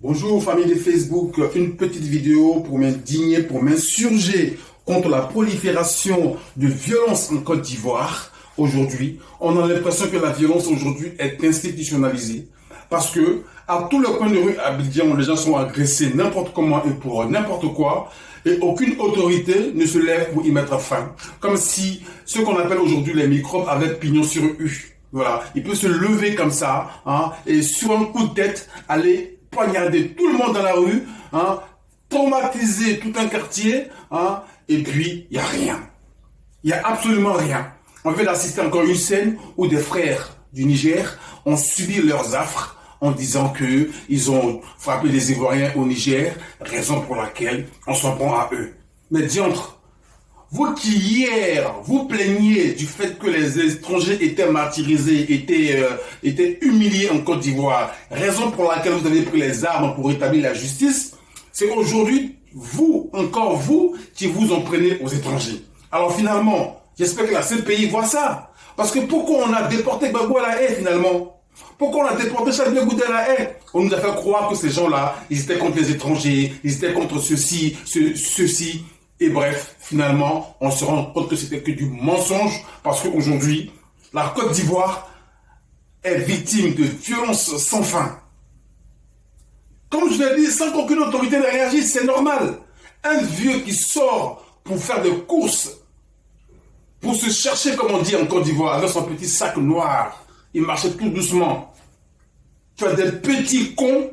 Bonjour famille de Facebook, une petite vidéo pour m'indigner, pour m'insurger contre la prolifération de violence en Côte d'Ivoire. Aujourd'hui, on a l'impression que la violence aujourd'hui est institutionnalisée parce que à tous les coins de rue à Abidjan, les gens sont agressés n'importe comment et pour n'importe quoi et aucune autorité ne se lève pour y mettre fin. Comme si ce qu'on appelle aujourd'hui les microbes avaient pignon sur rue. Voilà, il peut se lever comme ça et sur un coup de tête aller poignarder tout le monde dans la rue, traumatiser tout un quartier, et puis il n'y a rien. Il n'y a absolument rien. On vient d'assister encore à une scène où des frères du Niger ont subi leurs affres en disant qu'ils ont frappé les Ivoiriens au Niger, raison pour laquelle on s'en prend à eux. Mais diantre, vous qui hier vous plaigniez du fait que les étrangers étaient martyrisés, étaient humiliés en Côte d'Ivoire, raison pour laquelle vous avez pris les armes pour établir la justice, c'est aujourd'hui vous, encore vous, qui vous en prenez aux étrangers. Alors finalement, j'espère que la CPI voit ça. Parce que pourquoi on a déporté Gbagbo à la haie finalement? Pourquoi on a déporté Charles de Gaulle à la haie? On nous a fait croire que ces gens-là, ils étaient contre les étrangers, ils étaient contre ceci. Et bref, finalement, on se rend compte que c'était que du mensonge parce qu'aujourd'hui, la Côte d'Ivoire est victime de violences sans fin. Comme je l'ai dit, sans qu'aucune autorité ne réagisse, c'est normal. Un vieux qui sort pour faire des courses, pour se chercher, comme on dit en Côte d'Ivoire, avec son petit sac noir, il marchait tout doucement. Tu as des petits cons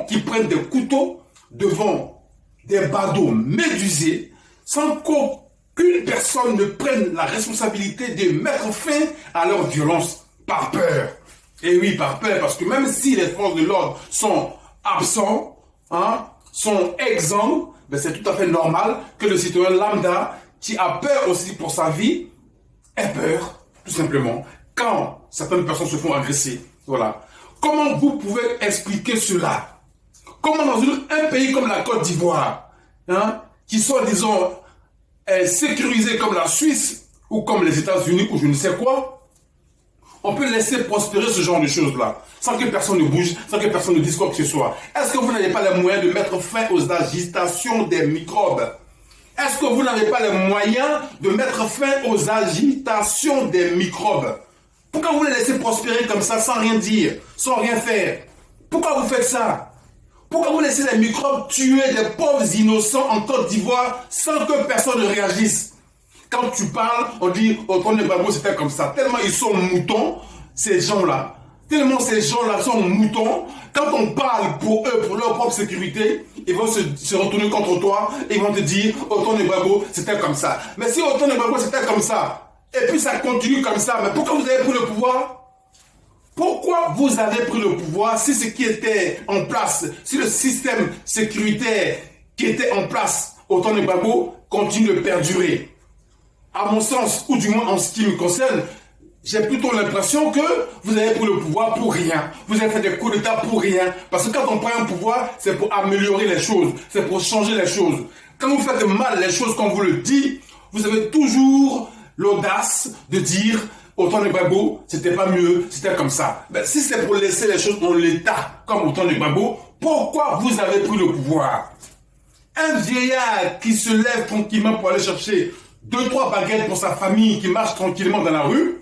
qui prennent des couteaux devant des badauds médusés sans qu'aucune personne ne prenne la responsabilité de mettre fin à leur violence par peur. Et oui, par peur, parce que même si les forces de l'ordre sont absents, sont exempts, ben c'est tout à fait normal que le citoyen lambda, qui a peur aussi pour sa vie, ait peur, tout simplement, quand certaines personnes se font agresser. Voilà. Comment vous pouvez expliquer cela? Comment dans un pays comme la Côte d'Ivoire, qui soit, disons, sécurisé comme la Suisse ou comme les États-Unis ou je ne sais quoi, on peut laisser prospérer ce genre de choses-là, sans que personne ne bouge, sans que personne ne dise quoi que ce soit. Est-ce que vous n'avez pas les moyens de mettre fin aux agitations des microbes? Est-ce que vous n'avez pas les moyens de mettre fin aux agitations des microbes? Pourquoi vous les laissez prospérer comme ça, sans rien dire, sans rien faire? Pourquoi vous faites ça? Pourquoi vous laissez les microbes tuer des pauvres innocents en Côte d'Ivoire sans que personne ne réagisse? Quand tu parles, on dit « Othon Gbagbo c'était comme ça ». Tellement ils sont moutons, ces gens-là. Tellement ces gens-là sont moutons. Quand on parle pour eux, pour leur propre sécurité, ils vont se retourner contre toi et ils vont te dire « Othon Gbagbo c'était comme ça ». Mais si Othon Gbagbo c'était comme ça, et puis ça continue comme ça, mais pourquoi vous avez pris le pouvoir? Pourquoi vous avez pris le pouvoir si ce qui était en place, si le système sécuritaire qui était en place au temps de Gbagbo continue de perdurer? À mon sens, ou du moins en ce qui me concerne, j'ai plutôt l'impression que vous avez pris le pouvoir pour rien. Vous avez fait des coups d'État pour rien. Parce que quand on prend un pouvoir, c'est pour améliorer les choses, c'est pour changer les choses. Quand vous faites mal les choses, comme vous le dites, vous avez toujours l'audace de dire au temps de Gbagbo, c'était pas mieux, c'était comme ça. Ben, si c'est pour laisser les choses dans l'état, comme au temps de Gbagbo, pourquoi vous avez pris le pouvoir? Un vieillard qui se lève tranquillement pour aller chercher 2-3 baguettes pour sa famille, qui marche tranquillement dans la rue,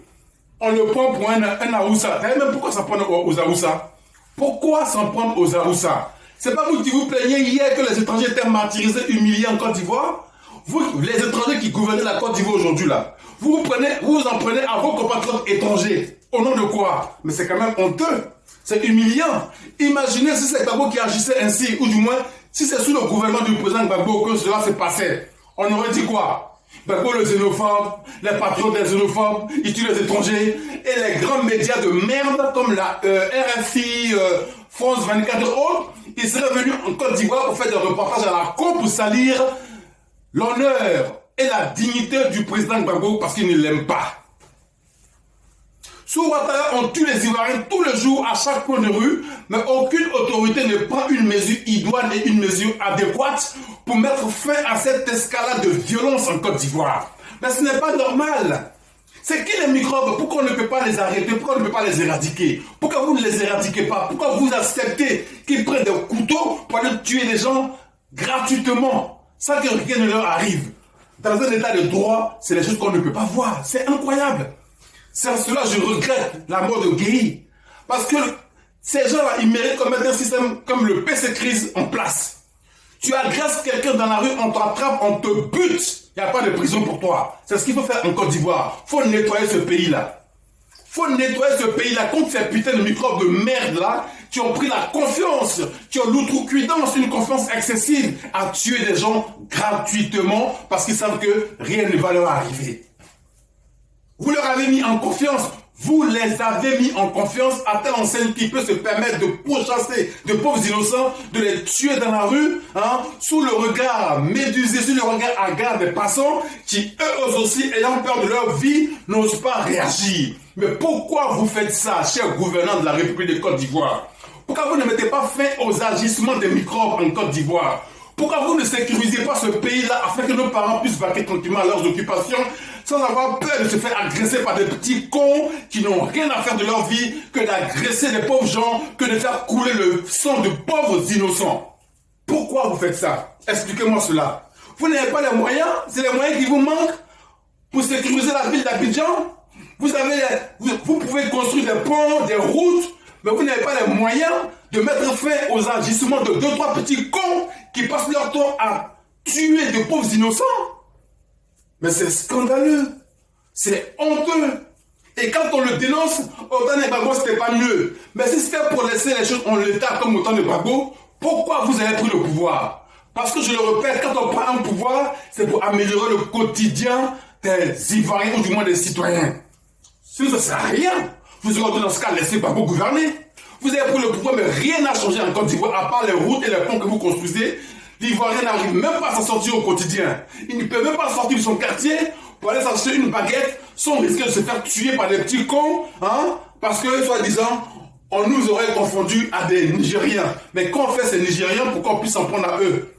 on le prend pour un Aoussa. Vous savez même pourquoi s'en prendre aux Aoussa? Pourquoi s'en prendre aux Aoussa? C'est pas vous qui vous plaignez hier que les étrangers étaient martyrisés, humiliés en Côte d'Ivoire? Vous, les étrangers qui gouvernaient la Côte d'Ivoire aujourd'hui là, vous en prenez à vos compatriotes étrangers. Au nom de quoi? Mais c'est quand même honteux. C'est humiliant. Imaginez si c'est Gbagbo qui agissait ainsi, ou du moins, si c'est sous le gouvernement du président Gbagbo que cela se passait. On aurait dit quoi? Gbagbo le xénophobe, les patriotes des xénophobes, ils tuent les étrangers, et les grands médias de merde comme la RFI, France 24 et autres, ils seraient venus en Côte d'Ivoire pour faire des reportages à la con pour salir l'honneur et la dignité du président Gbagbo parce qu'il ne l'aime pas. Sous Ouattara, on tue les Ivoiriens tous les jours à chaque coin de rue, mais aucune autorité ne prend une mesure idoine et une mesure adéquate pour mettre fin à cette escalade de violence en Côte d'Ivoire. Mais ce n'est pas normal. C'est qui les microbes? Pourquoi on ne peut pas les arrêter? Pourquoi on ne peut pas les éradiquer? Pourquoi vous ne les éradiquez pas? Pourquoi vous acceptez qu'ils prennent des couteaux pour aller tuer les gens gratuitement, sans que rien ne leur arrive? Dans un état de droit, c'est des choses qu'on ne peut pas voir. C'est incroyable. C'est en cela que je regrette la mort de Guéhi. Parce que ces gens-là, ils méritent qu'on mette un système comme le PC Crise en place. Tu agresses quelqu'un dans la rue, on t'attrape, on te bute. Il n'y a pas de prison pour toi. C'est ce qu'il faut faire en Côte d'Ivoire. Il faut nettoyer ce pays-là. Il faut nettoyer ce pays-là contre ces putains de microbes de merde-là qui ont pris la confiance, qui ont l'outrecuidance, une confiance excessive à tuer des gens gratuitement parce qu'ils savent que rien ne va leur arriver. Vous leur avez mis en confiance. Vous les avez mis en confiance à telle enseigne qui peut se permettre de pourchasser de pauvres innocents, de les tuer dans la rue, sous le regard médusé, sous le regard hagard des passants qui, eux aussi, ayant peur de leur vie, n'osent pas réagir. Mais pourquoi vous faites ça, chers gouvernants de la République de Côte d'Ivoire? Pourquoi vous ne mettez pas fin aux agissements des microbes en Côte d'Ivoire? Pourquoi vous ne sécurisez pas ce pays-là afin que nos parents puissent vaquer tranquillement à leurs occupations sans avoir peur de se faire agresser par des petits cons qui n'ont rien à faire de leur vie que d'agresser des pauvres gens, que de faire couler le sang de pauvres innocents? Pourquoi vous faites ça? Expliquez-moi cela. Vous n'avez pas les moyens? C'est les moyens qui vous manquent pour sécuriser la ville d'Abidjan? Vous pouvez construire des ponts, des routes, mais vous n'avez pas les moyens de mettre fin aux agissements de 2-3 petits cons qui passent leur temps à tuer de pauvres innocents. Mais c'est scandaleux, c'est honteux. Et quand on le dénonce, autant de Gbagbo c'était pas mieux. Mais si c'était pour laisser les choses en l'état comme autant de Gbagbo, pourquoi vous avez pris le pouvoir? Parce que je le répète, quand on prend un pouvoir, c'est pour améliorer le quotidien des Ivoiriens ou du moins des citoyens. Sinon ça ne sert à rien. Vous aurez dans ce cas laissé Gbagbo gouverner. Vous avez pris le pouvoir, mais rien n'a changé en Côte d'Ivoire, à part les routes et les ponts que vous construisez. L'Ivoirien n'arrive même pas à s'en sortir au quotidien. Il ne peut même pas sortir de son quartier pour aller s'acheter une baguette sans risquer de se faire tuer par des petits cons, parce que, soi-disant, on nous aurait confondu à des Nigériens. Mais quand on fait ces Nigériens pour qu'on puisse s'en prendre à eux?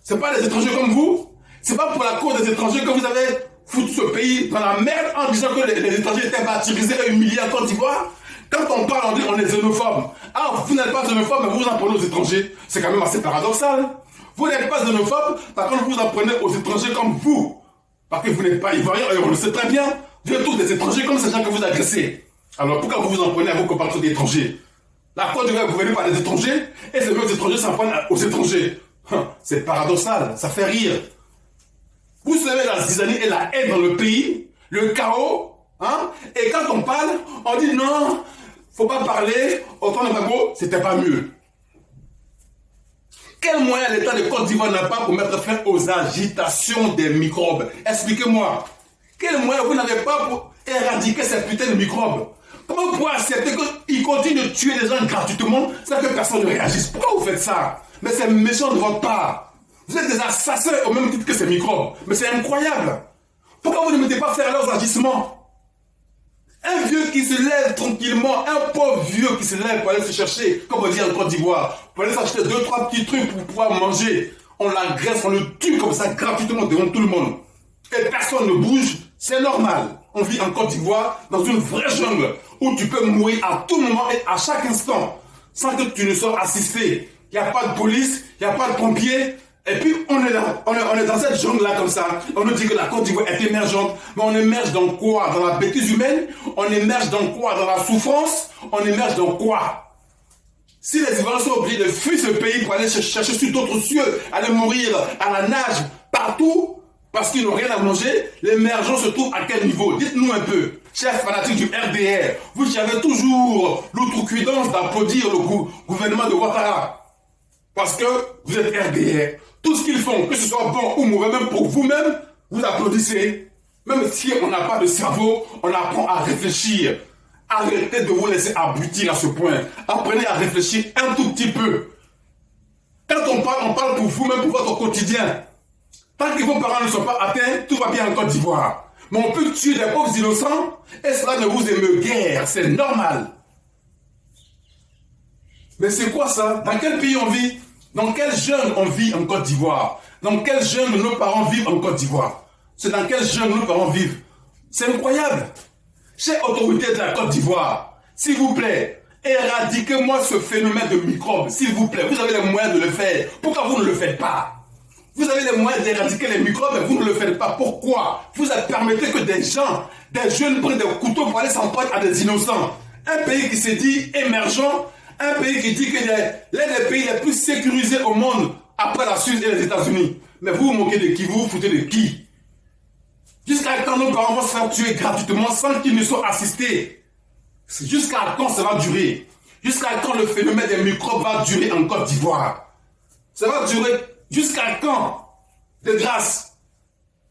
C'est pas des étrangers comme vous? C'est pas pour la cause des étrangers que vous avez foutu ce pays dans la merde en disant que les étrangers étaient baptisés et humiliés en Côte d'Ivoire? Quand on parle, on dit on est xénophobe. Ah, vous n'êtes pas xénophobe, mais vous en prenez aux étrangers. C'est quand même assez paradoxal. Vous n'êtes pas xénophobe, par contre vous en prenez aux étrangers comme vous. Parce que vous n'êtes pas ivoirien, et on le sait très bien. Vous êtes tous des étrangers comme ces gens que vous agressez. Alors pourquoi vous vous en prenez à vos compatriotes étrangers? La Côte d'Ivoire est gouvernée par des étrangers, et ces mêmes étrangers s'en prennent aux étrangers. C'est paradoxal, ça fait rire. Vous savez la zizanie et la haine dans le pays, le chaos, et quand on parle, on dit non, faut pas parler, autant de Gbagbo, c'était pas mieux. Quel moyen l'État de Côte d'Ivoire n'a pas pour mettre fin aux agitations des microbes? Expliquez-moi. Quel moyen vous n'avez pas pour éradiquer ces putains de microbes? Comment vous pouvez accepter qu'ils continuent de tuer les gens gratuitement sans que personne ne réagisse? Pourquoi vous faites ça? Mais c'est méchant de votre part. Vous êtes des assassins au même titre que ces microbes. Mais c'est incroyable. Pourquoi vous ne mettez pas faire leurs agissements? Un vieux qui se lève tranquillement, un pauvre vieux qui se lève pour aller se chercher, comme on dit en Côte d'Ivoire, pour aller s'acheter 2-3 petits trucs pour pouvoir manger. On l'agresse, on le tue comme ça gratuitement devant tout le monde. Et personne ne bouge, c'est normal. On vit en Côte d'Ivoire dans une vraie jungle où tu peux mourir à tout moment et à chaque instant sans que tu ne sois assisté. Il n'y a pas de police, il n'y a pas de pompiers. Et puis on est là, on est dans cette jungle-là comme ça. On nous dit que la Côte d'Ivoire est émergente. Mais on émerge dans quoi? Dans la bêtise humaine? On émerge dans quoi? Dans la souffrance? On émerge dans quoi? Si les Ivoiriens sont obligés de fuir ce pays pour aller chercher sur d'autres cieux, aller mourir à la nage partout, parce qu'ils n'ont rien à manger, l'émergence se trouve à quel niveau? Dites-nous un peu, chers fanatiques du RDR, vous qui avez toujours l'outrecuidance d'applaudir le gouvernement de Ouattara. Parce que vous êtes RDR. Tout ce qu'ils font, que ce soit bon ou mauvais, même pour vous-même, vous applaudissez. Même si on n'a pas de cerveau, on apprend à réfléchir. Arrêtez de vous laisser abrutir à ce point. Apprenez à réfléchir un tout petit peu. Quand on parle pour vous-même, pour votre quotidien. Tant que vos parents ne sont pas atteints, tout va bien en Côte d'Ivoire. Mais on peut tuer des pauvres innocents et cela ne vous émeut guère. C'est normal. Mais c'est quoi ça? Dans quel pays on vit? Dans quel jeune on vit en Côte d'Ivoire? Dans quel jeune nos parents vivent en Côte d'Ivoire? C'est dans quel jeune nos parents vivent? C'est incroyable. Chers autorités de la Côte d'Ivoire, s'il vous plaît, éradiquez-moi ce phénomène de microbes, s'il vous plaît. Vous avez les moyens de le faire. Pourquoi vous ne le faites pas? Vous avez les moyens d'éradiquer les microbes, mais vous ne le faites pas. Pourquoi? Vous permettez que des gens, des jeunes prennent des couteaux pour aller s'en prendre à des innocents. Un pays qui se dit émergent, un pays qui dit qu'il est l'un des pays les plus sécurisés au monde après la Suisse et les États-Unis. Mais vous vous moquez de qui? Vous vous foutez de qui? Jusqu'à quand nos parents vont se faire tuer gratuitement sans qu'ils ne soient assistés? Jusqu'à quand ça va durer? Jusqu'à quand le phénomène des microbes va durer en Côte d'Ivoire? Ça va durer jusqu'à quand? De grâce.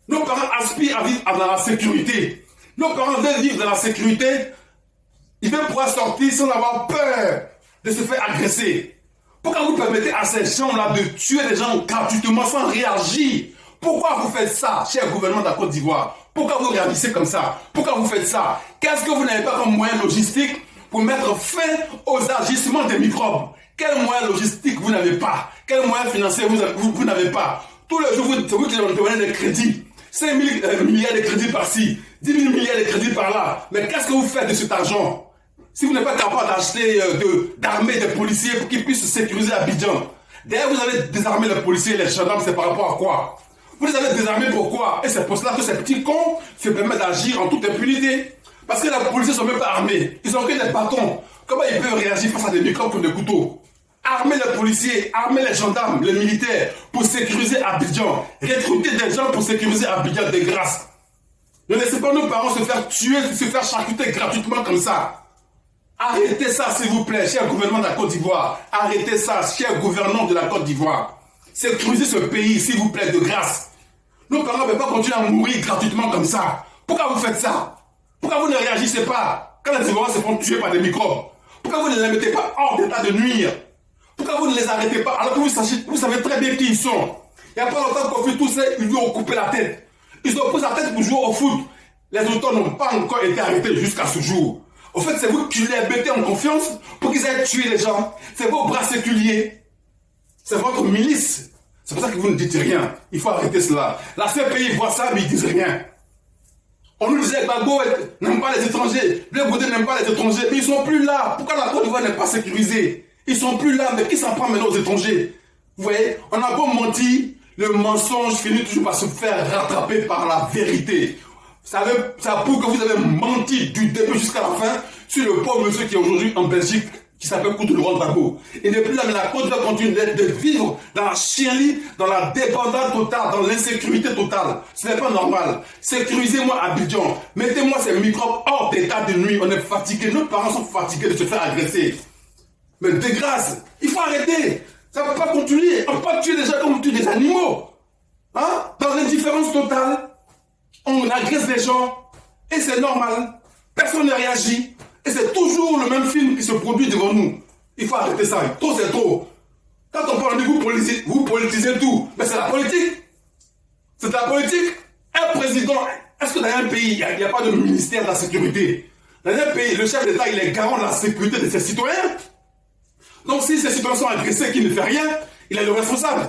Nos parents aspirent à vivre dans la sécurité. Nos parents veulent vivre dans la sécurité. Ils veulent pouvoir sortir sans avoir peur de se faire agresser. Pourquoi vous permettez à ces gens-là de tuer des gens gratuitement sans réagir? Pourquoi vous faites ça, cher gouvernement de la Côte d'Ivoire? Pourquoi vous réagissez comme ça? Pourquoi vous faites ça? Qu'est-ce que vous n'avez pas comme moyen logistique pour mettre fin aux agissements des microbes? Quel moyen logistique vous n'avez pas? Quel moyen financier vous n'avez pas? Tous les jours, c'est vous qui donnez des crédits. 5 000 milliards de crédits par-ci, 10 000 milliards de crédits par-là. Mais qu'est-ce que vous faites de cet argent? Si vous n'êtes pas capable d'acheter, d'armer des policiers pour qu'ils puissent sécuriser Abidjan. D'ailleurs, vous avez désarmé les policiers et les gendarmes, c'est par rapport à quoi? Vous les avez désarmés pourquoi? Et c'est pour cela que ces petits cons se permettent d'agir en toute impunité. Parce que les policiers ne sont même pas armés. Ils ont que des bâtons. Comment ils peuvent réagir face à des microbes comme des couteaux? Armer les policiers, armer les gendarmes, les militaires pour sécuriser Abidjan. Recruter des gens pour sécuriser Abidjan de grâce. Ne laissez pas nos parents se faire tuer, se faire charcuter gratuitement comme ça. Arrêtez ça, s'il vous plaît, cher gouvernement de la Côte d'Ivoire. Arrêtez ça, cher gouvernement de la Côte d'Ivoire. Sécurisez ce pays, s'il vous plaît, de grâce. Nos parents ne peuvent pas continuer à mourir gratuitement comme ça. Pourquoi vous faites ça? Pourquoi vous ne réagissez pas quand les Ivoiriens se font tuer par des microbes? Pourquoi vous ne les mettez pas hors d'état de nuire? Pourquoi vous ne les arrêtez pas alors que vous savez très bien qui ils sont? Il n'y a pas longtemps qu'on fait tout ça, ils lui ont coupé la tête. Ils ont pris la tête pour jouer au foot. Les auteurs n'ont pas encore été arrêtés jusqu'à ce jour. Au fait, c'est vous qui les mettez en confiance pour qu'ils aillent tuer les gens. C'est vos bras séculiers. C'est votre milice. C'est pour ça que vous ne dites rien. Il faut arrêter cela. La CPI voit ça, mais ils ne disent rien. On nous disait que Gbagbo n'aime pas les étrangers. Le Goudé n'aime pas les étrangers. Mais ils ne sont plus là. Pourquoi la Côte d'Ivoire n'est pas sécurisée? Ils ne sont plus là. Mais qui s'en prend maintenant aux étrangers? Vous voyez, on a beau mentir, le mensonge finit toujours par se faire rattraper par la vérité. Ça prouve que vous avez menti du début jusqu'à la fin sur le pauvre monsieur qui est aujourd'hui en Belgique, qui s'appelle Koutoulou Gbagbo. Il n'est plus là, mais la Côte va continuer de vivre dans la chienlit, dans la dépendance totale, dans l'insécurité totale. Ce n'est pas normal. Sécurisez-moi Abidjan. Mettez-moi ces microbes hors d'état de nuit. On est fatigué. Nos parents sont fatigués de se faire agresser. Mais de grâce, il faut arrêter. Ça ne peut pas continuer. On ne peut pas tuer des gens comme on tue des animaux. Hein? Dans l'indifférence totale, on agresse les gens. Et c'est normal. Personne ne réagit. Et c'est toujours le même film qui se produit devant nous. Il faut arrêter ça. Trop, c'est trop. Quand on parle de vous politisez tout. Mais c'est la politique. C'est la politique. Un président, est-ce que dans un pays, il n'y a pas de ministère de la sécurité? Dans un pays, le chef d'État, il est garant de la sécurité de ses citoyens. Donc si ces citoyens sont agressés, qu'il ne fait rien, il est le responsable.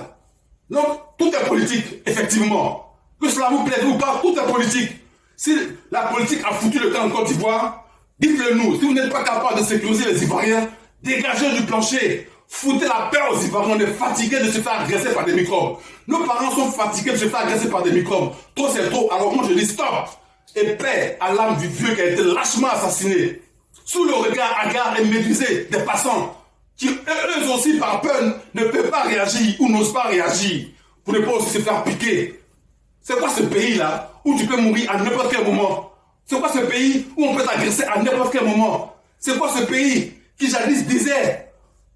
Donc tout est politique, effectivement. Que cela vous plaise ou pas, tout est politique. Si la politique a foutu le camp en Côte d'Ivoire, dites-le nous. Si vous n'êtes pas capable de sécuriser les Ivoiriens, dégagez du plancher. Foutez la paix aux Ivoiriens. On est fatigués de se faire agresser par des microbes. Nos parents sont fatigués de se faire agresser par des microbes. Trop c'est trop. Alors moi je dis stop. Et paix à l'âme du vieux qui a été lâchement assassiné. Sous le regard hagard et médusé des passants. Qui eux aussi par peur ne peuvent pas réagir ou n'osent pas réagir pour ne pas aussi se faire piquer. C'est quoi ce pays-là où tu peux mourir à n'importe quel moment? C'est quoi ce pays où on peut t'agresser à n'importe quel moment? C'est quoi ce pays qui jadis disait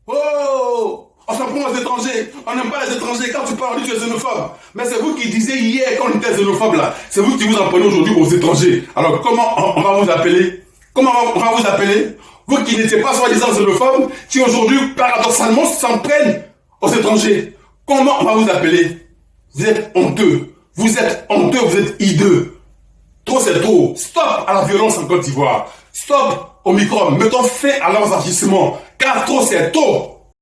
oh, on s'en prend aux étrangers, on n'aime pas les étrangers, quand tu parles, on dit que tu es xénophobe. Mais c'est vous qui disiez hier qu'on était xénophobe là. C'est vous qui vous en prenez aujourd'hui aux étrangers. Alors comment on va vous appeler? Comment on va vous appeler? Vous qui n'étiez pas soi-disant xénophobes, qui aujourd'hui, paradoxalement, s'en prennent aux étrangers. Comment on va vous appeler? Vous êtes honteux. Vous êtes honteux, vous êtes hideux. Trop c'est trop. Stop à la violence en Côte d'Ivoire. Stop aux microbes. Mettons fin à leurs agissements. Car trop c'est trop.